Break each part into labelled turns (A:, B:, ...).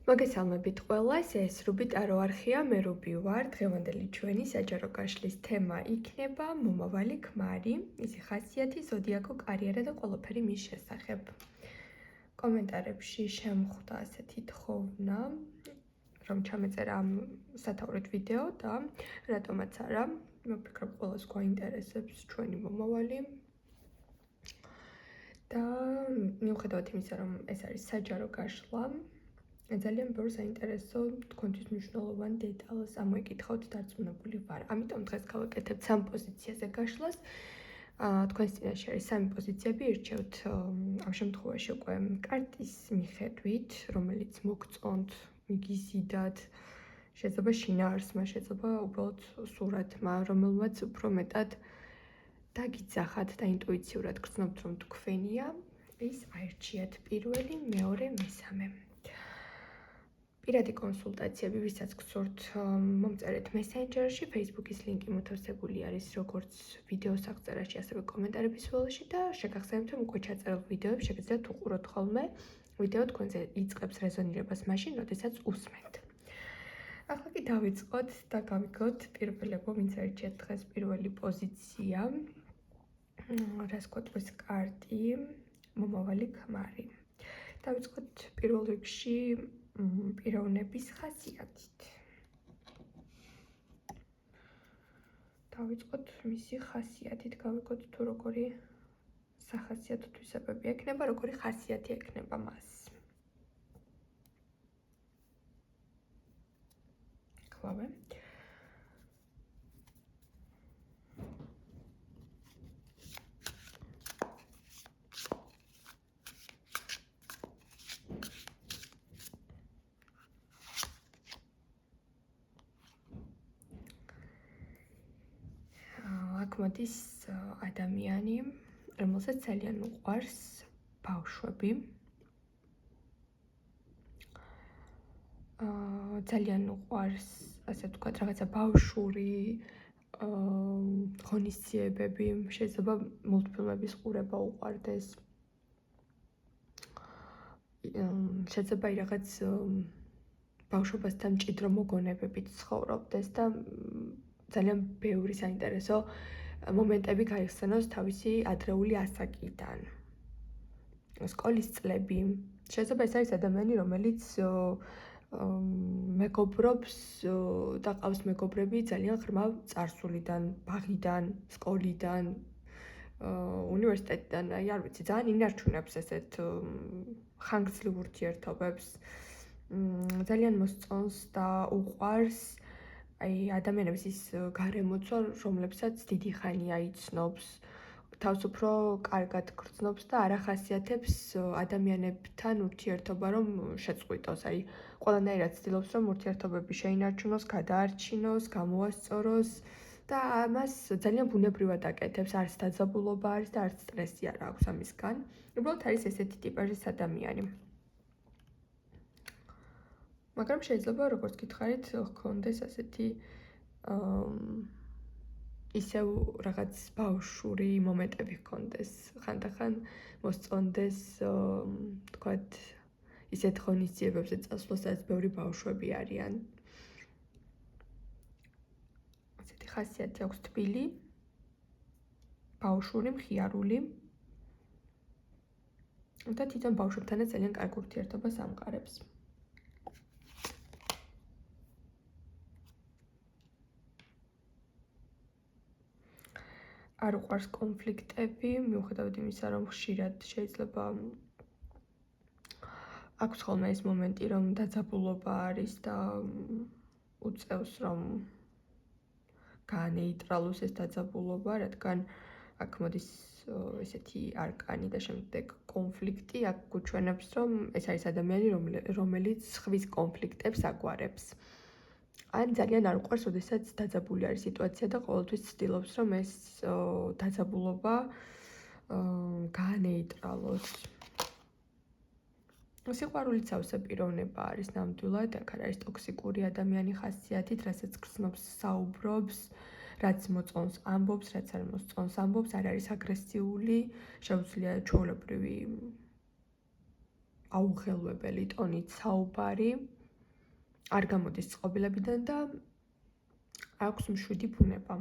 A: მოგესალმებით ყველას, ეს რუბი ტარო არხია, მე რუბი ვარ. დღევანდელი ჩვენი საჯარო გაშლის თემა იქნება მომავალი ქმარი, ისი ხასიათი, ზოდიაკო, კარიერა და ყველაფერი მის შესახებ. კომენტარებში შემხვდა ასეთი თხოვნა, რომ ჩამეწერა ამ სათაურით ვიდეო და რატომაც არა, მოვფიქრობ ყველას გვაინტერესებს ჩვენი მომავალი. და მიუხედავად იმისა, რომ ეს არის საჯარო გაშლა, ძალიან ბევრ საინტერესო თქვენთვის მნიშვნელოვან დეტალს ამოიკითხავთ დარწმუნებული ვარ. ამიტომ დღეს გავაკეთებთ სამ პოზიციაზე გაშლას. თქვენს წინაშე არის სამი პოზიციები, ირჩევთ ამ შემთხვევაში უკვე კარტის მიხედვით, რომელიც მოგწონთ, მიგიზიდათ, შეიძლება შინაარსმა, შეიძლება უბრალოდ სურათმა, რომელმაც უფრო მეტად დაგიძახათ და ინტუიციურად გრძნობთ, რომ თქვენია, ის აირჩიათ პირველი, მეორე, მესამე. პირადი კონსულტაციები, ვისაც გსურთ, მომწერეთ მესენჯერში, Facebook-ის ლინკი მოთავსებული არის როგორც ვიდეოს აღწერაში, ასევე კომენტარების ველში და შეგახსენებთ, რომ უკვე ჩაწერილ ვიდეოებს შეგიძლიათ უყუროთ ხოლმე. ვიდეო თქვენზე იწყებს რეზონირებას მაშინ, როდესაც usმენთ. ახლა კი დავიწყოთ და გავიგოთ პირველებო, ვინც აირჩიეთ დღეს პირველი პოზიცია. რას გვეტყვის კარტი, მომავალი ქმარი. დავიწყოთ პირველ რიგში პიროვნების ხასიათით. დავიწყოთ მისი ხასიათით, გავიგოთ თუ როგორი სახასიათო თვისებები ექნება, როგორი ხასიათი ექნება მას. ახლავე. აქ მოდის ადამიანი, რომელსაც ძალიან უყვარს ბავშვები. ძალიან უყვარს, ასე ვთქვათ, რაღაცა ბავშვური ღონისძიებები, შეიძლება მულტფილმების ყურება უყვარდეს. შეიძლება რაღაც ბავშვობასთან მჭიდრო მოგონებებით ცხოვრობდეს და ძალიან ბევრი საინტერესო მომენტები გაიხსენოს თავისი ადრეული ასაკიდან. სკოლის წლები. შეიძლება ეს არის ადამიანი, რომელიც მეგობრობს და ყავს მეგობრები ძალიან ღრმა წარსულიდან, ბაღიდან, სკოლიდან, უნივერსიტეტიდან, აი არ ვიცი, ძალიან ინარჩუნებს ესეთ ხანგრძლივ ურთიერთობებს. ძალიან მოსწონს და უყვარს აი ადამიანების ის გარემოცვა, რომლებსაც დიდი ხანია იცნობს, თავს უფრო კარგად გრძნობს და არ ახასიათებს ადამიანებთან ურთიერთობა, რომ შეწყვიტოს. აი ყველანაირად ცდილობს, რომ ურთიერთობები შეინარჩუნოს, გადაარჩინოს, გამოასწოროს და ამას ძალიან ბუნებრივად აკეთებს, არც დაძაბულობა არის და არც სტრესი არ აქვს ამისგან. უბრალოდ არის ესეთი ტიპაჟის ადამიანი. მაგრამ შეიძლება, როგორც გითხარით, ჰქონდეს ასეთი ისევ რაღაც ბავშვური მომენტები ჰქონდეს, ხანდახან მოსწონდეს, თქვათ, ისეთ ღონისძიებებზე წასვლას, სადაც ბევრი ბავშვები არიან. ასეთი ხასიათი აქვს თბილი, ბავშვური, მხიარული და თვითონ ბავშვებთანაც ძალიან კარგ ურთიერთობას ამყარებს. არ უყვარს კონფლიქტები, მიუხედავად იმისა, რომ ხშირად შეიძლება აქვს ხოლმე ეს მომენტი, რომ დაძაბულობა არის და უწევს, რომ გაანეიტრალოს ეს დაძაბულობა, რადგან აქ მოდის ესეთი არკანი და შემდეგ კონფლიქტი, აქ გვჩვენებს, რომ ეს არის ადამიანი, რომელიც ხვის კონფლიქტებს აგვარებს. ან ძალიან არ უყვარს, როდესაც დაძაბული არის სიტუაცია და ყოველთვის ცდილობს, რომ ეს დაძაბულობა გაანეიტრალოს. სიყვარულიც ავსე პიროვნება არის ნამდვილად, აქ არის ტოქსიკური ადამიანი ხასიათით, რასაც გრძნობს, საუბრობს, რაც მოწონს ამბობს, რაც არ მოსწონს ამბობს, არ არის აგრესიული, შეუძლია ჩვეულებრივი აუხელვებელი ტონით საუბარი არ გამოდის წყობილებიდან და აქვს მშვიდი ბუნება.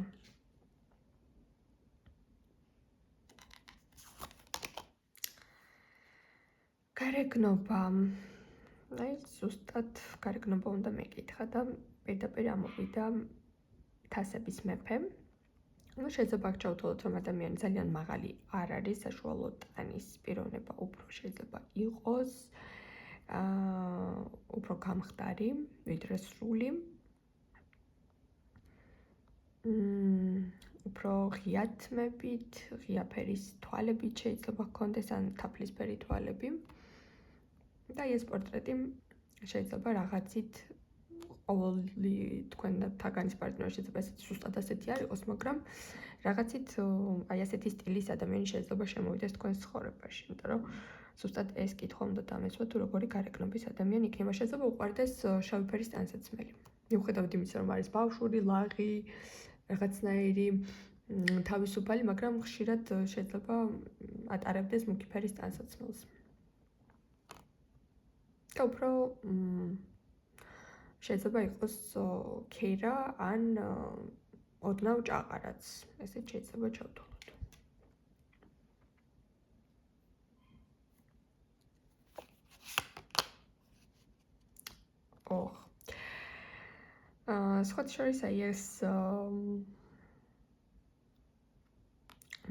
A: გარეგნობა. ზუსტად გარეგნობა უნდა მეკითხა და პირდაპირ ამოვიდა თასების მეფე. შეიძლება აქ ჩავთვალოთ, რომ ადამიანი ძალიან მაღალი არ არის, საშუალო ტანის პიროვნება უფრო შეიძლება იყოს, უფრო გამხდარი, ვიდრე სრული. უფრო ღია თმებით, ღია ფერის თვალებით შეიძლება ჰქონდეს ან თაფლისფერი თვალები. და ეს პორტრეტი შეიძლება რაღაცით ყოველი თქვენ და თაგანის პარტნიორი შეიძლება ზუსტად ასეთი არ იყოს, მაგრამ რაღაცით აი ასეთი სტილის ადამიანი შეიძლება შემოვიდეს თქვენს ცხოვრებაში, იმიტომ რომ ზუსტად ეს კითხვა უნდა დამესვათ, თუ როგორი გარეგნობის ადამიანი იქნება. შეიძლება უყვარდეს შავი ფერის ტანსაცმელი. მიუხედავად იმისა, რომ არის ბავშვური, ლაღი, რაღაცნაირი თავისუფალი, მაგრამ ხშირად შეიძლება ატარებდეს მუქი ფერის ტანსაცმელს. და უფრო შეიძლება იყოს ქერა ან ოდნავ ჭაყარაც. ესეც შეიძლება ჩავთვალოთ. სხვა შორის აი ეს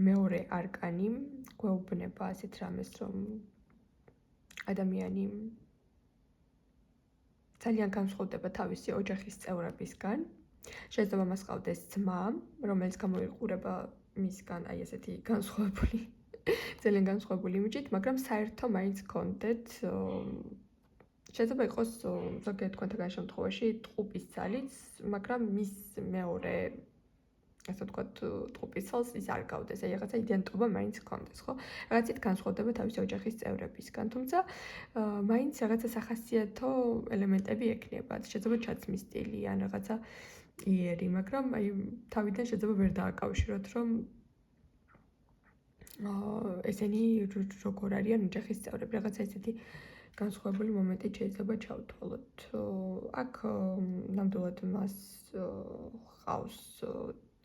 A: მეორე არკანი გვეუბნება ასეთ რამეს, რომ ადამიანი ძალიან განსხვავდება თავისი ოჯახის წევრებისგან. შეიძლება მას ჰყავდეს ძმა, რომელიც გამოიყურება მისგან აი ესეთი განსხვავებული, ძალიან განსხვავებული იმიჯით, მაგრამ საერთო მაინც ჰქონდეთ შეიძლება იყოს ზოგიერთ თქვენთაგან შემთხვევაში ტყუპის ძალიც, მაგრამ მის მეორე ასე ვთქვათ, ტყუპის ცოლს ის არ გავდეს, აი რაღაცა იდენტობა მაინც ჰქონდეს, ხო? რაღაცით განსხვავდება თავისი ოჯახის წევრებისგან, თუმცა მაინც რაღაცა სახასიათო ელემენტები ექნებათ. შეიძლება ჩაცმის სტილი ან რაღაცა იერი, მაგრამ აი თავიდან შეიძლება ვერ დააკავშიროთ, რომ ესენი როგორ არიან ოჯახის წევრები, რაღაცა ესეთი განსხვავებული მომენტი შეიძლება ჩავთვალოთ. აქ ნამდვილად მას ჰყავს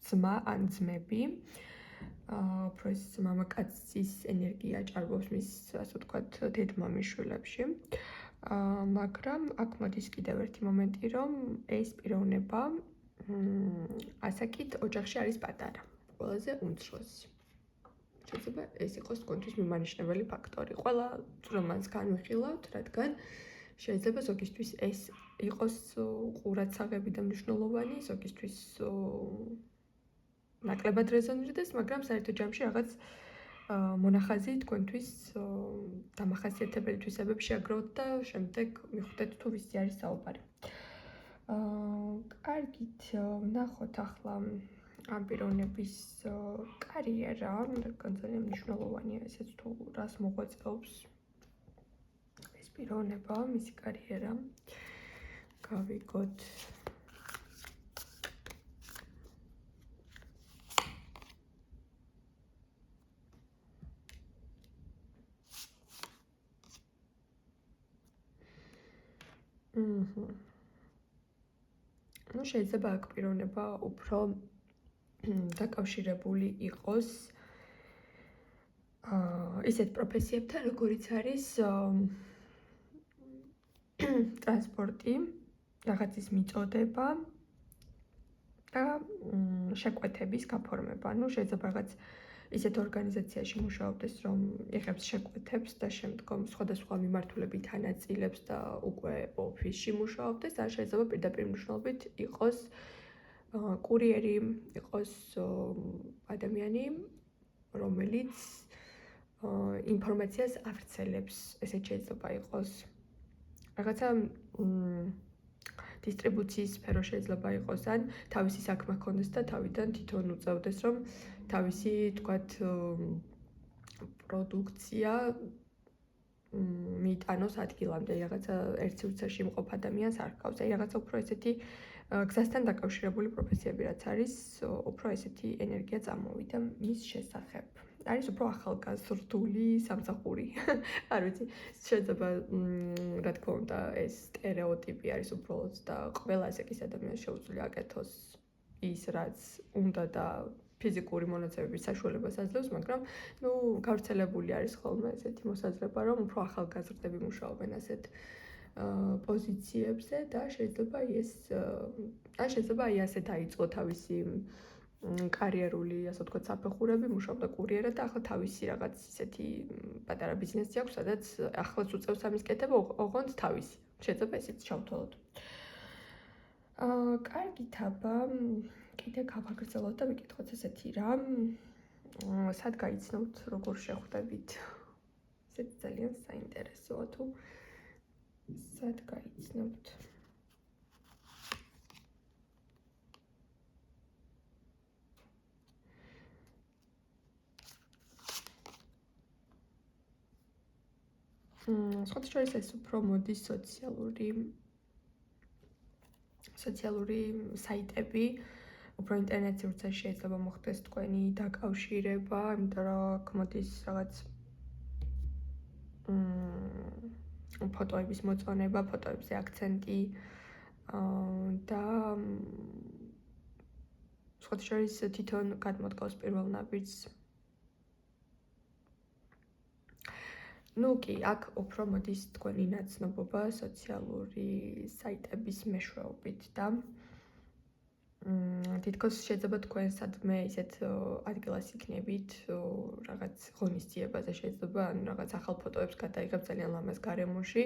A: ძმა ან ძმები. უფრო ეს მამაკაცის ენერგია ჭარბობს მის, ასე ვთქვათ, დედმამის შვილებში. მაგრამ აქ მოდის კიდევ ერთი მომენტი, რომ ეს პიროვნება ასაკით ოჯახში არის პატარა, ყველაზე უმცროსი. შეიძლება ეს იყოს თქვენთვის მიმანიშნებელი ფაქტორი. ყველა რომანს განვიხილავთ, რადგან შეიძლება ზოგისთვის ეს იყოს ყურადსაღები და მნიშვნელოვანი, ზოგისთვის ნაკლებად რეზონირდეს, მაგრამ საერთო ჯამში რაღაც მონახაზი თქვენთვის დამახასიათებელი თვისებები შეაგროვოთ და შემდეგ მიხვდეთ თუ ვისი არის საუბარი. კარგით, ვნახოთ ახლა ამ პიროვნების კარიერა, რადგან ძალიან მნიშვნელოვანია ესეც თუ რას მოღვაწეობს ეს პიროვნება, მისი კარიერა. გავიგოთ. ну შეიძლება აქ პიროვნება უფრო დაკავშირებული იყოს ისეთ პროფესიებთან, როგორიც არის ტრანსპორტი, რაღაცის მიწოდება და შეკვეთების გაფორმება. ну შეიძლება რაღაც ისეთ ორგანიზაციაში მუშაობდეს, რომ იღებს შეკვეთებს და შემდგომ სხვადასხვა მიმართულებით ანაწილებს და უკვე ოფისში მუშაობდეს, და შეიძლება პირდაპირ მნიშვნელობით იყოს კურიერი, იყოს ადამიანი, რომელიც ინფორმაციას ავრცელებს, ესეც შეიძლება იყოს რაღაცა დისტრიბუციის სფერო შეიძლება იყოს, ან თავისი საქმე ჰქონდეს და თავიდან თვითონ უწევდეს, რომ თავისი, თქვათ, პროდუქცია მიიტანოს ადგილამდე, რაღაცა ერთ სივრცეში იმყოფ ადამიანს არ ჰყავს. აი რაღაცა უფრო ესეთი გზასთან დაკავშირებული პროფესიები რაც არის, უფრო ესეთი ენერგია წამოვიდა მის შესახებ. არის უფრო ახალგაზრდული სამსახური. არ ვიცი, შეიძლება რა თქმა უნდა ეს სტერეოტიპი არის უბრალოდ და ყველა ასაკის ადამიანს შეუძლია აკეთოს ის რაც უნდა და ფიზიკური მონაცემების საშუალებას აძლევს, მაგრამ გავრცელებული არის ხოლმე ესეთი მოსაზრება, რომ უფრო ახალგაზრდები მუშაობენ ასეთ პოზიციებზე და შეიძლება ასე დაიწყო თავისი კარიერული, ასე ვთქვათ, საფეხურები, მუშაობდა კურიერად და ახლა თავისი რაღაც ისეთი პატარა ბიზნესი აქვს, სადაც ახლაც უწევს ამის კეთება, ოღონდ თავისი. შეიძლება ესეც ჩავთვალოთ. კარგით, აბა კიდე გავაგრძელოთ და ვიკითხოთ ესეთი რამ. სად გაიცნობთ, როგორ შეხვდებით? ესეც ძალიან საინტერესოა თუ სად გაიცნობთ? სხვათა შორის ეს უფრო მოდის სოციალური საიტები, უფრო ინტერნეტ სივრცეში შეიძლება მოხდეს თქვენი დაკავშირება, იმიტომ რომ აქ მოდის რაღაც ფოტოების მოწონება, ფოტოებზე აქცენტი და სხვათა შორის თვითონ გადმოდგავს პირველ ნაბიჯს. კი, აქ უფრო მოდის თქვენი ნაცნობობა სოციალური საიტების მეშვეობით და თითქოს შეიძლება თქვენ სადმე ისეთ ადგილას იქნებით, რაღაც ღონისძიებაზე შეიძლება რაღაც ახალ ფოტოებს გადაიღებ ძალიან ლამაზ გარემოში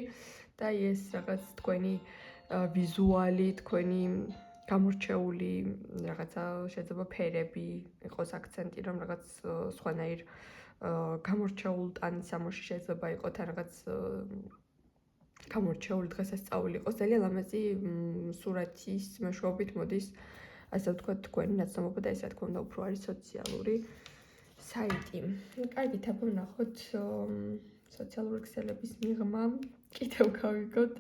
A: და ეს რაღაც თქვენი ვიზუალი, თქვენი გამორჩეული რაღაცა შეიძლება ფერები იყოს აქცენტი, რომ რაღაც სხვანაირ გამორჩეულ ტანისამოში შეიძლება იყოს თან რაღაც გამორჩეული დღესასწაული იყოს. ძალიან ლამაზი სურათის მეშვეობით მოდის, ასე ვთქვათ, თქვენი ნაცნობობა და ეს რა თქმა უნდა უფრო არის სოციალური საიტი. კარგით, აბა ვნახოთ სოციალური ქსელების მიღმა. კიდევ გავიგოთ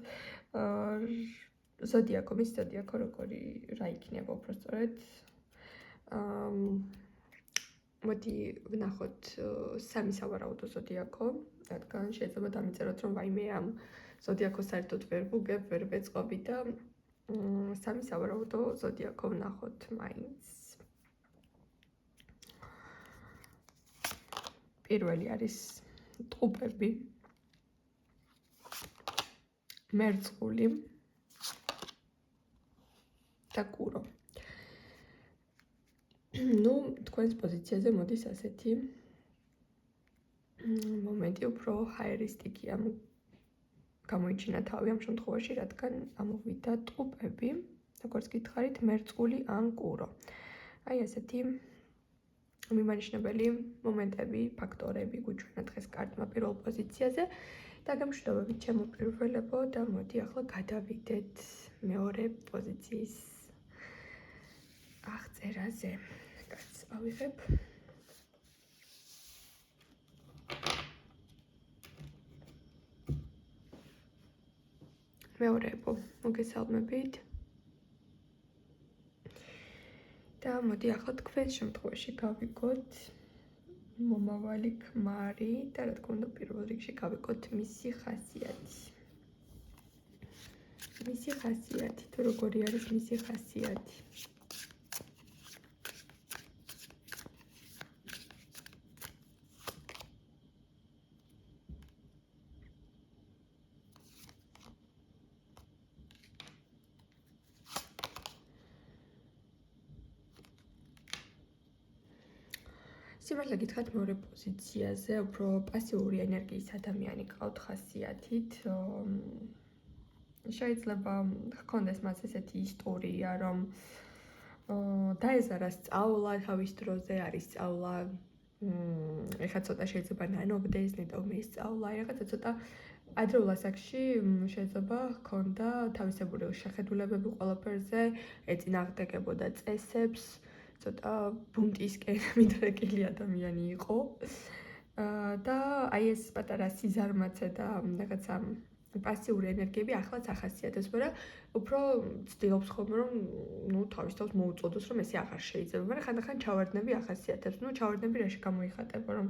A: ზოდიაკო, მის ზოდიაკო როგორი რა იქნება უბრალოდ. მოდი ვნახოთ სამი სავარაუდო ზოდიაკო, რადგან შეიძლება დამიწეროთ, რომ ვაიმე ამ ზოდიაკოს საერთოდ ვერ ვუგებ, ვერ ვეწყობი და სამი სავარაუდო ზოდიაკო ვნახოთ მაინც. პირველი არის ტყუპები, მერწყული და კურო. თქვენს პოზიციაზე მოდის ასეთი მომენტი, უფრო ჰაერისტიკი გამოიჩინა თავი ამ შემთხვევაში, რადგან ამოვიდა ტყუპები, როგორც გითხარით, მერწყული ან კურო. აი ესეთი მიმანიშნებელი მომენტები, ფაქტორები გვიჩვენა დღეს კარტმა პირველ პოზიციაზე და გამშვიდობებით ჩემოპირველებო და მოდი ახლა გადავიდეთ მეორე პოზიციის აღწერაზე. კაც ავიღებ. მეორეებო, მოგესალმებით. და მოდი ახლა თქვენს შემთხვევაში გავიგოთ მომავალი ქმარი და რა თქმა უნდა პირველ რიგში გავიგოთ მისი ხასიათი. მისი ხასიათი, თუ როგორი არის მისი ხასიათი. სიმართლე გითხრათ, მეორე პოზიციაზე უფრო პასიური ენერგიის ადამიანი ყავთ ხასიათით. შეიძლება ჰქონდეს მას ესეთი ისტორია, რომ დაეზარა სწავლა თავის დროზე, არის სწავლა, ეხლა ცოტა შეიძლება ნანობდეს, ნეტო მისწავლა, რაღაცა ცოტა ადრეულ ასაკში შეიძლება ჰქონდა თავისებური შეხედულებები ყველაფერზე, ეწინააღმდეგებოდა წესებს, ცოტა ბუნტისკენ მიდრეკილი ადამიანი იყო და აი ეს პატარა სიზარმაცე და რაღაცა პასიური ენერგიები ახლაც ახასიათებს, მაგრამ უფრო ცდილობს ხოლმე რომ თავის თავს მოუწოდოს რომ ესე აღარ შეიძლება, მაგრამ ხანდახან ჩავარდნები ახასიათებს. ჩავარდნები რაში გამოიხატება, რომ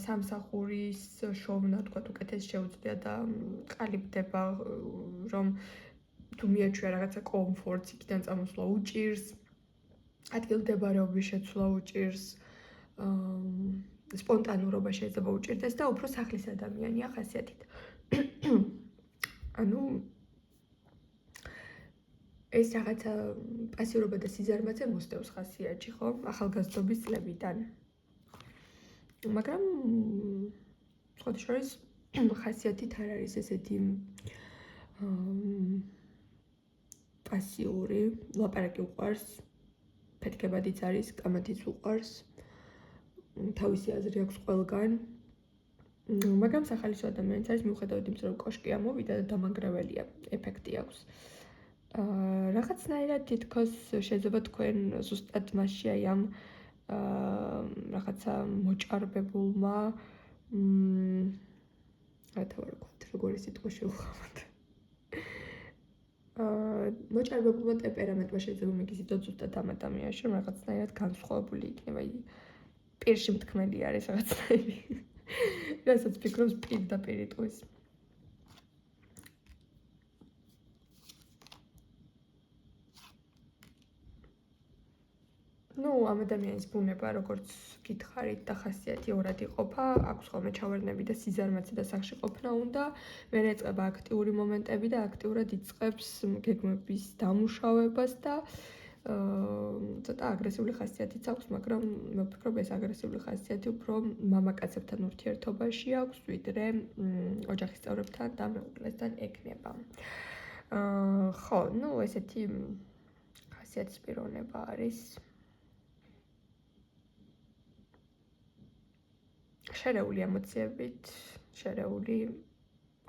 A: სამსახურის შოვნა თქვა უკეთეს შეუძლია და ყალიბდება, რომ თუ მიაჩვია რაღაცა კომფორტს, იქიდან წამოსვლა უჭირს, ადგილმდებარეობის შეცვლა უჭირს, სპონტანურობა შეიძლება უჭირდეს და უფრო სახლის ადამიანია ხასიათით. ანუ ეს რაღაცა პასიურობა და სიზარმაცე მოსდევს ხასიათში, ხო? ახალგაზრდობის წლებიდან. მაგრამ სხვათა შორის ხასიათით არ არის ესეთი პასიური, ლაპარაკი უყვარს, ფეთქებადიც არის, კამათიც უყვარს, თავისი აზრი აქვს ყველგან. მაგრამ სახალისო ადამიანიც არის, მიუხედავად იმისა, რომ კოშკი ამოვიდა და დამანგრეველია, ეფექტი აქვს. რაღაცნაირად თითქოს შეიძლება თქვენ ზუსტად მასში აი ამ რაღაცა მოჭარბებულმა როგორი სიტყვა შევხავთ. მოჭარბებულმა ტემპერამენტმა შეიძლება მიგიზიდოთ ზუსტად ამ ადამიანში, რომ რაღაცნაირად განსხვავებული იქნება. პირში მთქმელი არის რაღაცნაირი. რასაც ფიქრობს პირდაპირ იტყვის. ამ ადამიანის ბუნება, როგორც გითხარით და ხასიათი ორად იყოფა, აქვს ხოლმე ჩავარდნები და სიზარმაცე და სახში ყოფნა უნდა, მერე ეწყება აქტიური მომენტები და აქტიურად იწყებს გეგმების დამუშავებას და ცოტა აგრესიული ხასიათიც აქვს, მაგრამ მე ვფიქრობ ეს აგრესიული ხასიათი უფრო მამაკაცებთან ურთიერთობაში აქვს, ვიდრე ოჯახის წევრებთან და მეუღლესთან ექნება. ხო, ესეთი ხასიათის პიროვნება არის. შერეული ემოციებით, შერეული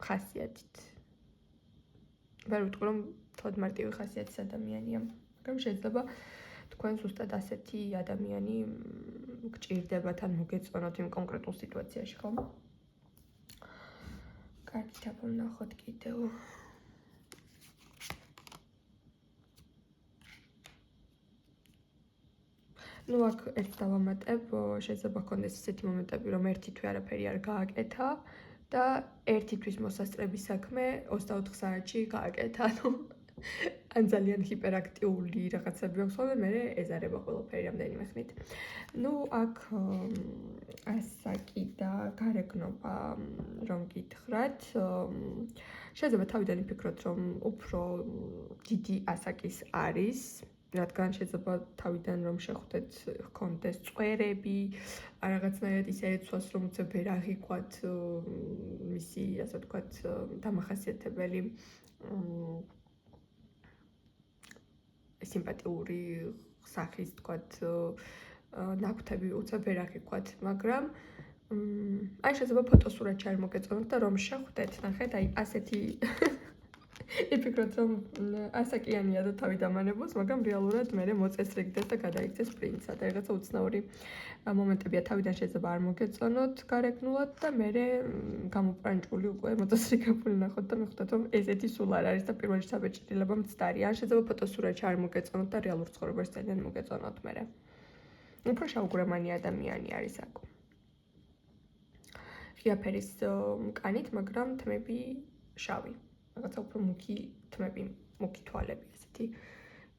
A: ხასიათით. ვერ ვიტყვი რომ თოდ მარტივი ხასიათის ადამიანია, მაგრამ შეიძლება თქვენ ზუსტად ასეთი ადამიანი გჭირდებათ ან მოგეწონოთ იმ კონკრეტულ სიტუაციაში, ხო? კარგით, აბა ვნახოთ კიდევ. აქ ერთ დავამატებ, შეიძლება გქონდეს ისეთი მომენტები, რომ ერთი თვე არაფერი არ გააკეთა და ერთი თვის მოსასწრების საქმე 24 საათში გააკეთა. ან ძალიან ჰიპერაქტიული რაღაცები აქვს, ხოლმე მერე ეზარება ყველაფერი რამდენიმე ხნით. აქ ასაკი და გარეგნობა რომ გითხრათ, შეიძლება თავიდან იფიქროთ, რომ უფრო დიდი ასაკის არის, რადგან შეიძლება თავიდან რომ შეხვდეთ ჰქონდეს წვერები, რაღაცნაირად ისე ეცვას, რომ უცებ ვერ აღიქვათ მისი, ასე ვთქვათ, დამახასიათებელი სიმპათიური სახის, ვთქვათ, ნაკვთები უცებ ვერ აღიქვათ, მაგრამ აი შეიძლება ფოტოსურათში არ მოგეწონოთ და რომ შეხვდეთ, ნახეთ, აი ასეთი იფიქროთ, რომ ასაკიანია და თავი დამანებოს, მაგრამ რეალურად მერე მოწესრიგდეს და გადაიქცეს პრინცად. რაღაცა უცნაური მომენტებია, თავიდან შეიძლება არ მოგეწონოთ გარეგნულად და მერე გამოპრანჭული უკვე მოწესრიგებული ნახოთ და მიხვდეთ, რომ ესეთი სულ არ არის და პირველი საბეჭდილება მცდარი. ან შეიძლება ფოტოსურათში არ მოგეწონოთ და რეალურ ცხოვრებაში ძალიან მოგეწონოთ მერე. უფრო შავგვრემანი ადამიანი არის აქ. ღია ფერის მკანით, მაგრამ თმები შავი. რაღაცა უფრო მუქი თმები, მუქი თვალები, ესეთი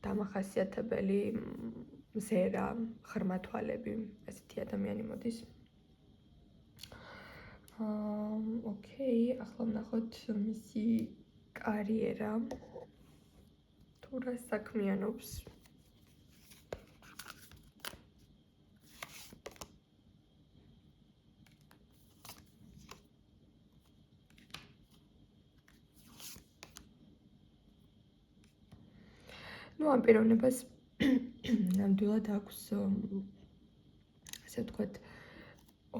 A: დამახასიათებელი მზერა, ღრმა თვალები, ესეთი ადამიანი მოდის. ოკეი, ახლა ვნახოთ მისი კარიერა. თუ რა საქმიანობს. ამ პიროვნებას ნამდვილად აქვს, ასე ვთქვათ,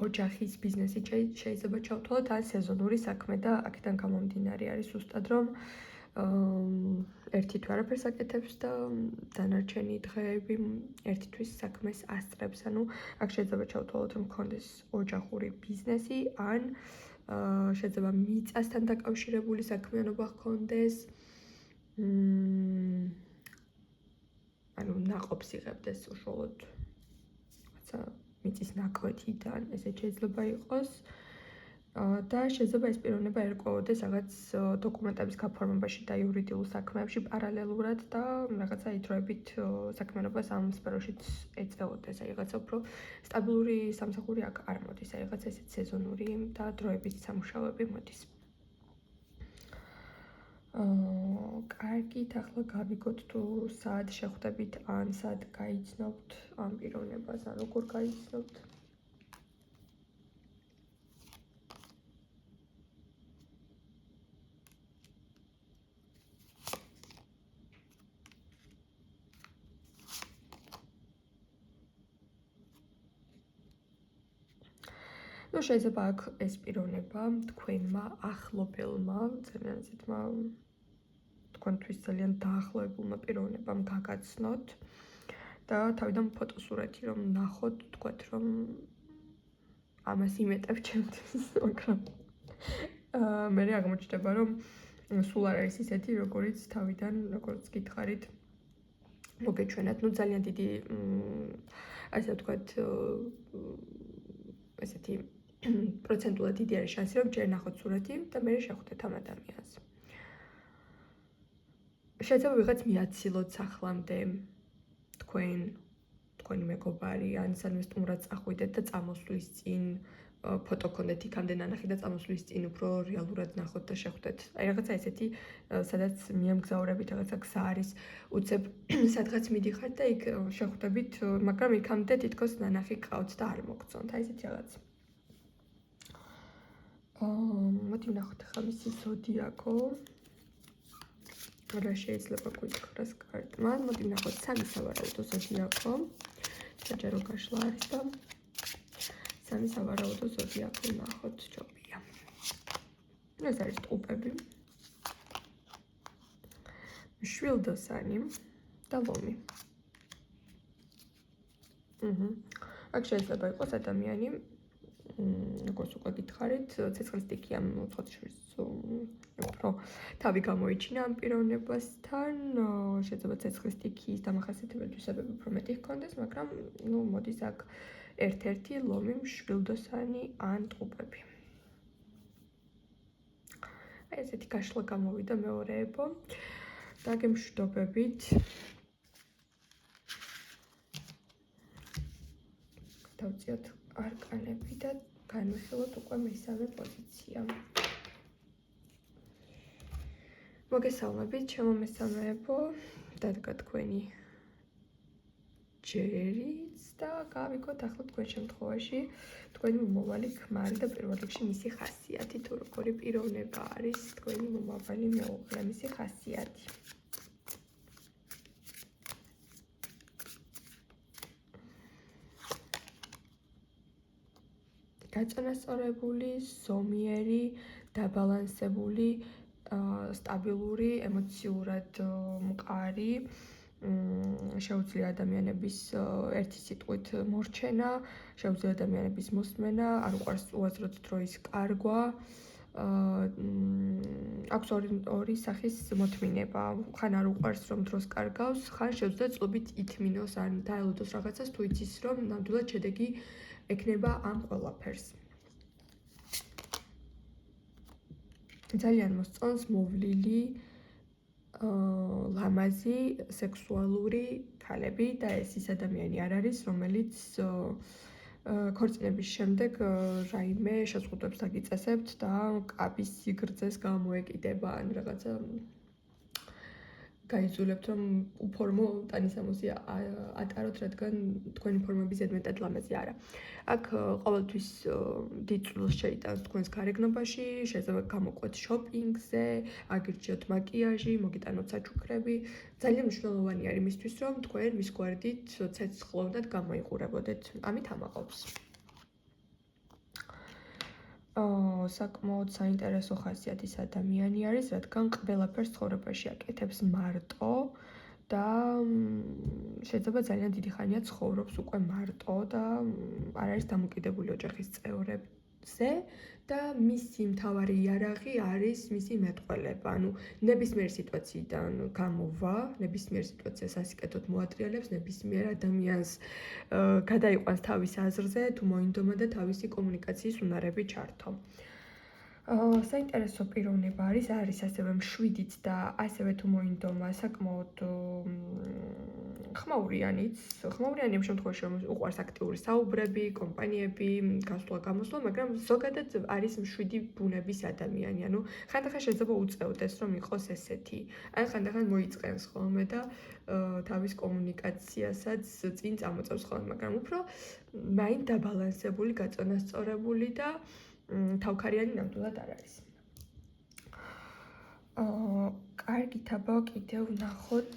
A: ოჯახის ბიზნესი შეიძლება ჩავთვალოთ, ან სეზონური საქმე და აქედან გამომდინარე არის ზუსტად, რომ ერთი თვე არაფერს აკეთებს და დანარჩენი დღეები ერთი თვის საქმეს ასწრებს. აქ შეიძლება ჩავთვალოთ, რომ გქონდეს ოჯახური ბიზნესი, ან შეიძლება მიწასთან დაკავშირებული საქმიანობა ჰქონდეს. ანუ ნაყოფს იღებდეს უშუალოდ რაღაცა მიწის ნაკვეთიდან, ესე შეიძლება იყოს. და შეიძლება ეს პიროვნება ერკვეოდეს რაღაც დოკუმენტების გაფორმებაში და იურიდიულ საქმეებში პარალელურად და რაღაცა ითროებით საქმიანობას ამ სფეროშიც ეწეოდეს. აი რაღაცა უფრო სტაბილური სამსახური აქ არ მოდის, აი რაღაცა ესეთ სეზონური და დროებით სამუშაოები მოდის. კარგით, ახლა გავიგოთ თუ სად შეხვდებით ან სად გაიცნობთ ამ პიროვნებას, ან როგორ გაიცნობთ. ну შეიძლება აქ ეს პიროვნება თქვენმა ახლობელმა, ძალიან ისეთმა თქვენთვის ძალიან დაახლოებულმა პიროვნებამ გაგაცნოთ და თავიდან ფოტოსურათი რომ ნახოთ, თქვათ რომ ამას იმეტებ ჩემთვის, მაგრამ მე აღმოჩნდება რომ სულ არ არის ისეთი, როგორიც თავიდან, როგორც გითხარით, მოგეჩვენათ, ну ძალიან დიდი ასე ვთქვათ, ესეთი პროცენტულად დიდი არის შანსი, რომ ჯერ ნახოთ სურათი და მე შეხვდეთ ამ ადამიანს. შეიძლება ვიღაც მიაცილოთ სახლამდე თქვენი მეგობარი, ან სანამ სტუმრად წახვიდეთ და წამოსვლის წინ ფოტო ქონდეთ იქამდე ნანახი და წამოსვლის წინ უფრო რეალურად ნახოთ და შეხვდეთ. აი რაღაცა ესეთი, სადაც მიემგზავრებით, რაღაცა გზა არის, უცებ სადღაც მიდიხართ და იქ შეხვდებით, მაგრამ იქამდე თითქოს ნანახი გყავთ და არ მოგწონთ. აი ესეთი რაღაც. მოდი ვნახოთ ახლა მისი ზოდიაკო. რა შეიძლება გვითხრას კარტმა. მოდი ვნახოთ სამი სავარაუდო ზოდიაკო. საჯარო გაშლა არის და სამი სავარაუდო ზოდიაკო ვნახოთ ჯობია. ეს არის ტყუპები. მშვილდოსანი და ლომი. აქ შეიძლება იყოს ადამიანი, როგორც უკვე გითხარით, ცეცხლსტიქი ამ უცხოეთის შორის უფრო თავი გამოიჩინა ამ პიროვნებასთან, შეიძლება ცეცხლსტიქის დამახასიათებელთვისებები უფრო მეტი ჰქონდეს, მაგრამ მოდის აქ ერთ-ერთი ლომი, მშვილდოსანი ან ტყუპები. აი ესეთი გაშლა გამოვიდა მეორეებო. დაგემშვიდობებით. დავწიოთ არკანები და განვიხილოთ უკვე მესამე პოზიცია. მოგესალმებით, ჩემო მესამეებო, დადგა თქვენი ჯერიც და გავიგოთ ახლა თქვენ შემთხვევაში თქვენი მომავალი ქმარი და პირველ რიგში მისი ხასიათი, თუ როგორი პიროვნება არის თქვენი მომავალი მეუღლე, მისი ხასიათი. გაწონასწორებული, ზომიერი, დაბალანსებული, სტაბილური, ემოციურად მყარი, შეუძლია ადამიანების ერთი სიტყვით მორჩენა, შეუძლია ადამიანების მოსმენა, არ უყვარს უაზროდ დროის კარგვა, აქვს ორი სახის მოთმინება, ხან არ უყვარს რომ დროს კარგავს, ხან შეუძლია წლობით ითმინოს ან დაელოდოს რაღაცას, თუ იცის რომ ნამდვილად შედეგი ექნება ამ ყველაფერს. ძალიან მოსწონს მოვლილი, ლამაზი, სექსუალური ქალები და ეს ის ადამიანი არ არის, რომელიც ქორწინების შემდეგ რაიმე შეზღუდვებს დაგიწესებთ და კაბის სიგრძეს გამოეკიდება ან რაღაცა გაიძულებთ რომ უფორმო ტანისამოსი ატაროთ, რადგან თქვენი ფორმები ზედმეტად ლამაზი არა. აქ ყოველთვის დიდ წვლილს შეიტანს თქვენს გარეგნობაში, შეიძლება გამოყვეთ შოპინგზე, აგირჩიოთ მაკიაჟი, მოგიტანოთ საჩუქრები. ძალიან მნიშვნელოვანი არის მისთვის, რომ თქვენ მის გვერდით ცეცხლოვნად გამოიყურებოდეთ. ამით ამაყობს. საკმაოდ საინტერესო ხასიათის ადამიანი არის, რადგან ყველაფერს ცხოვრებაში აკეთებს მარტო და შეიძლება ძალიან დიდი ხანია ცხოვრობს უკვე მარტო და არ არის დამოკიდებული ოჯახის წევრებთან. ზე და მისი მთავარი იარაღი არის მისი მეტყველება. ანუ ნებისმიერ სიტუაციიდან გამოვა, ნებისმიერ სიტუაციას ასიკეთოთ მოატრიალებს, ნებისმიერ ადამიანს გადაიყვანს თავის აზრზე, თუ მოინდომა და თავისი კომუნიკაციის უნარები ჩართო. საინტერესო პიროვნება არის ასევე მშვიდიც და ასევე თუ მოინდომა საკმაოდ ხმაურიანიც. ხმაურიანი იმ შემთხვევაში, რომ უყვარს აქტიური საუბრები, კომპანიები, გასვლა-გამოსვლა, მაგრამ ზოგადად არის მშვიდი ბუნების ადამიანი. ანუ ხანდახან შეიძლება უწევდეს, რომ იყოს ესეთი. ან ხანდახან მოიწყენს ხოლმე და თავის კომუნიკაციასაც წინ წამოწევს ხოლმე, მაგრამ უფრო მაინც დაბალანსებული, გაწონასწორებული და თავქარიანი ნამდვილად არ არის. კარგით, აბა კიდევ ვნახოთ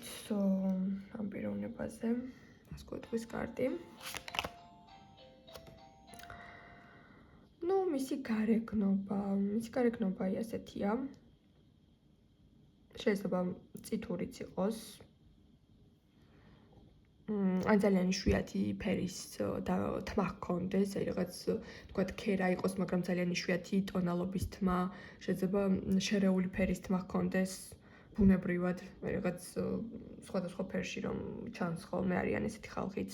A: ამ პიროვნებაზე. ასკუეთვის კარტი. ნუ მისი გარეგნობა ასეთია. შეიძლება წითურიც იყოს. ან ძალიან იშვიათი ფერის და თმა ჰქონდეს, აი რაღაც თქვათ ქერა იყოს, მაგრამ ძალიან იშვიათი ტონალობის თმა, შეიძლება შერეული ფერის თმა ჰქონდეს, ბუნებრივად, აი რაღაც სხვადასხვა ფერში რომ ჩანს ხოლმე არიან ესეთი ხალხიც.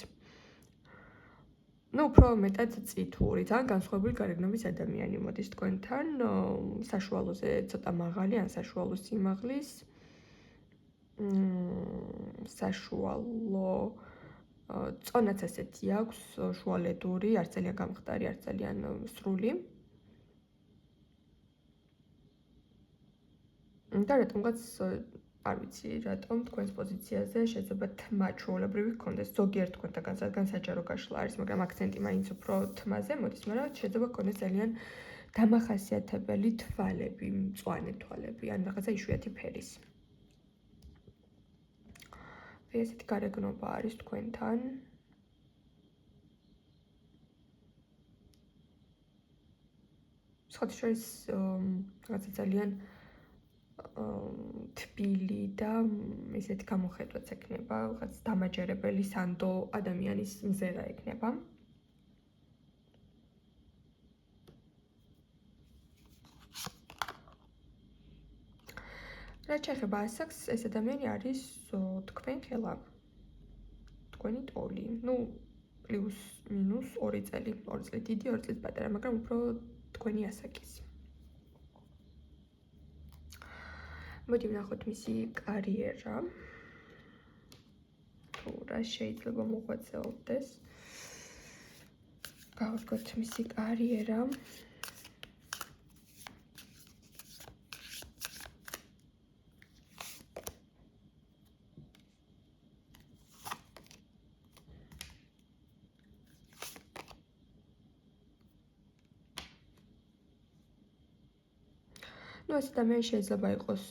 A: ნუ უფრო მეტად წითური, ძალიან განსხვავებული გარეგნობის ადამიანი მოდის თქვენთან, საშუალოზე ცოტა მაღალი ან საშუალო სიმაღლის. საშუალო წონაც ასეთი აქვს, შუალედური, არ ძალიან გამხდარი, არ ძალიან სრული. და რატომღაც არ ვიცი, რატომ თქვენს პოზიციაზე შეიძლება თმა ჩვეულებრივი გქონდეს. ზოგიერთ თქვენთაგან სადგან საჯარო გაშლა არის, მაგრამ აქცენტი მაინც უფრო თმაზე მოდის, მაგრამ შეიძლება გქონდეს ძალიან დამახასიათებელი თვალები, მწვანე თვალები, ან რაღაცა იშვიათი ფერის. ესეთი გარეგნობა არის თქვენთან. სხვათა შორის რაღაცა ძალიან თბილი და ესეთი გამოხედვაც ექნება, რაღაც დამაჯერებელი სანდო ადამიანის მზერა ექნება. რაც შეეხება ასაკს, ეს ადამიანი არის თქვენ ხელა. თქვენი ტოლი. ნუ პლუს მინუს 2 წელი, 2 წელი დიდი, 2 წელი პატარა, მაგრამ უფრო თქვენი ასაკის. მოდი ვნახოთ მისი კარიერა. თუ რა შეიძლება მოღვაწეობდეს. გავუდგოთ მისი კარიერა. ნუ ეს ადამიანი შეიძლება იყოს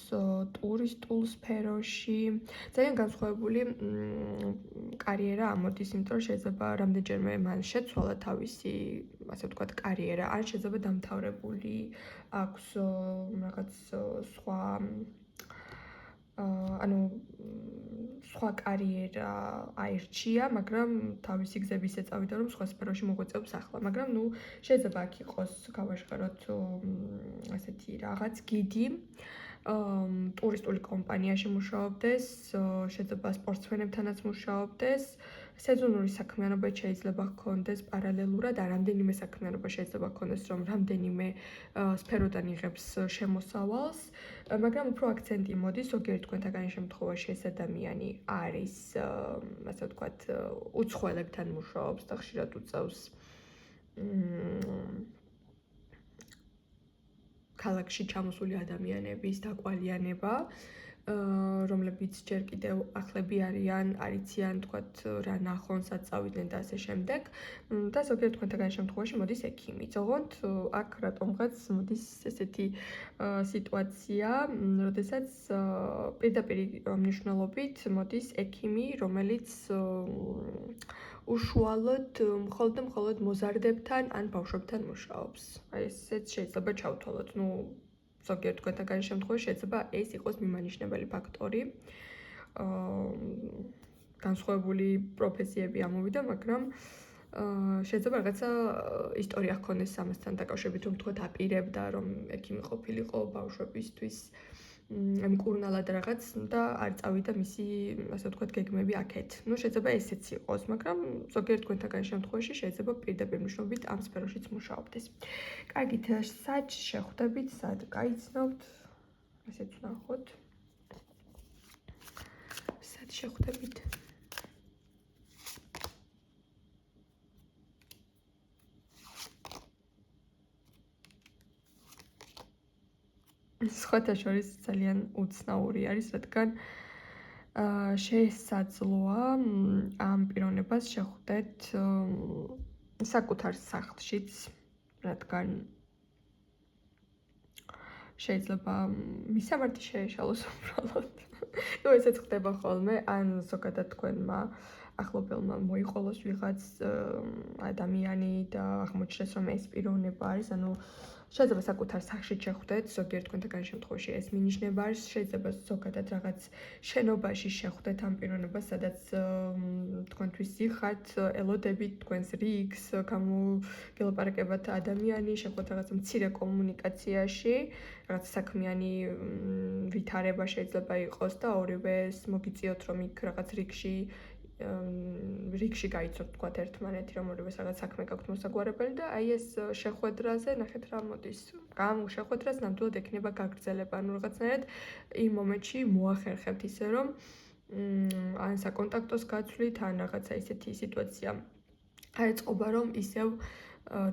A: ტურისტულ სფეროში, ძალიან განსხვავებული კარიერა ამოდის, იმიტომ რომ შეიძლება რამდენჯერმე მან შეცვალა თავისი, ასე ვთქვათ, კარიერა, ან შეიძლება დამთავრებული აქვს რაღაც სხვა ანუ სხვა კარიერა აირჩია, მაგრამ თავისი გზების ეწავიდა, რომ სხვა სფეროში მოღვაწეობს ახლა, მაგრამ ნუ შეიძლება აქ იყოს გავაშხეროთ ასეთი რაღაც გიდი, ტურისტული კომპანიაში მუშაობდეს, შეიძლება სპორტსმენებთანაც მუშაობდეს, სეზონური საქმიანობა შეიძლება ჰქონდეს პარალელურად, ან რამდენიმე საქმიანობა შეიძლება ჰქონდეს, რომ რამდენიმე სფეროდან იღებს შემოსავალს, მაგრამ უფრო აქცენტი მოდის ზოგიერთ თქვენთაგანი შემთხვევაში ეს ადამიანი არის, ასე ვთქვათ, უცხოელებთან მუშაობს და ხშირად უწევს ქალაქში ჩამოსული ადამიანების დაკვალიანება, რომლებიც ჯერ კიდევ ახლები არიან, არიციან, თქვათ, რა ნახონსაც წავიდნენ და ასე შემდეგ. და ზოგიერთ თქვენთაგან შემთხვევაში მოდის ექიმი. ოღონდ აქ რატომღაც მოდის ესეთი სიტუაცია, როდესაც პირდაპირ მნიშვნელობით მოდის ექიმი, რომელიც უშუალოდ მხოლოდ მოზარდებთან ან ბავშვებთან მუშაობს. აი ესეც შეიძლება ჩავთვალოთ. ნუ ზოგიერთ თქვენთაგან შემთხვევაში შეიძლება ეს იყოს მიმანიშნებელი ფაქტორი. განსხვავებული პროფესიები ამოვიდა, მაგრამ შეიძლება რაღაცა ისტორია ჰქონდეს ამასთან დაკავშირებით, რომ თქვათ აპირებდა, რომ ექიმი ყოფილიყო ბავშვებისთვის, მკურნალად რაღაც და არ წავიდა მისი, ასე ვთქვათ, გეგმები აქეთ. შეიძლება ესეც იყოს, მაგრამ ზოგიერთ თქვენთაგან შემთხვევაში შეიძლება პირდაპირ მნიშვნელობით ამ სფეროშიც მუშაობდეს. კარგით, სად შეხვდებით, სად გაიცნობთ? ესეც ვნახოთ. სად შეხვდებით? სხვათა შორის ძალიან უცნაური არის, რადგან შესაძლოა ამ პიროვნებას შეხვდეთ საკუთარ სახლშიც, რადგან შეიძლება მისამართი შეეშალოს უბრალოდ. ესეც ხდება ხოლმე, ან ზოგადად თქვენმა ახლობელმა მოიყოლოს ვიღაც ადამიანი და აღმოჩნდეს, რომ ეს პიროვნება არის, ანუ შეიძლება საკუთარ სახლში შეხვდეთ, ზოგიერთ თქვენთაგან შემთხვევაში ეს მინიშნება არის, შეიძლება ზოგადად რაღაც შენობაში შეხვდეთ ამ პიროვნებას, სადაც თქვენთვის იხართ, ელოდებით თქვენს რიგს, გამოგელაპარაკებათ ადამიანი, შეხვდეთ რაღაც მცირე კომუნიკაციაში, რაღაც საქმიანი ვითარება შეიძლება იყოს და ორივეს მოგიწიოთ, რომ იქ რაღაც რიგში გაიცნობთ თქვათ ერთმანეთი, რომ ორივეს რაღაც საქმე გაქვთ მოსაგვარებელი და აი ეს შეხვედრაზე ნახეთ რა მოდის. შეხვედრას ნამდვილად ექნება გაგრძელება, ანუ რაღაცნაირად იმ მომენტში მოახერხებთ ისე რომ ან საკონტაქტოს გაცვლით, ან რაღაცა ისეთი სიტუაცია აეწყობა, რომ ისევ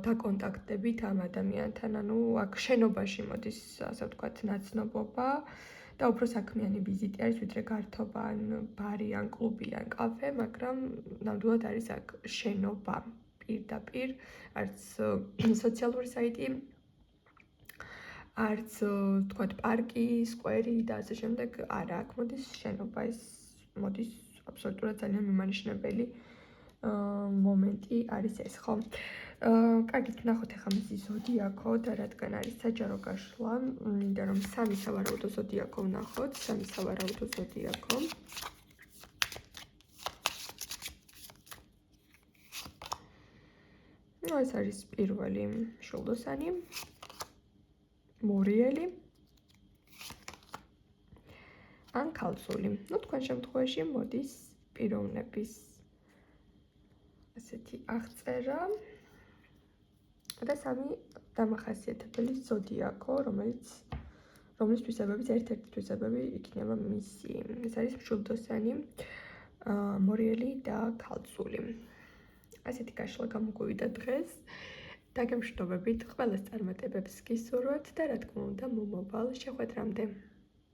A: დაკონტაქტდებით ამ ადამიანთან, ანუ აქ შენობაში მოდის, ასე ვთქვათ, ნაცნობობა და უფრო საქმიანი ვიზიტი არის, ვიდრე გართობა, ან ბარი, ან კლუბი, ან კაფე, მაგრამ ნამდვილად არის აქ შენობა პირდაპირ, არც სოციალური საიტი, არც ვთქვათ პარკი, სკვერი და ასე შემდეგ, არა, აქ მოდის შენობა, ეს მოდის აბსოლუტურად ძალიან მიმანიშნებელი მომენტი არის ეს, ხო? კარგით, ნახოთ ახლა მისი ზოდიაქო და რადგან არის საჯარო გაშლა, მინდა რომ სამი სავარაუდო ზოდიაქო ვნახოთ, სამი სავარაუდო ზოდიაქო. ეს არის პირველი შულდოსანი, მორიელი, ან ქალწული. თქვენ შემთხვევაში მოდის პიროვნების ასეთი აღწერა და სამი დამახასიათებელი ზოდიაქო, რომლის თვისებების ერთ-ერთი თვისებები იქნება მისი. ეს არის მშვილდოსანი, მორიელი და ქალწული. ასეთი გაშლა გამოგვივიდა დღეს. დაგემშვიდობებით, ყველას წარმატებებს გისურვებთ და რა თქმა უნდა, მომავალ შეხვედრამდე.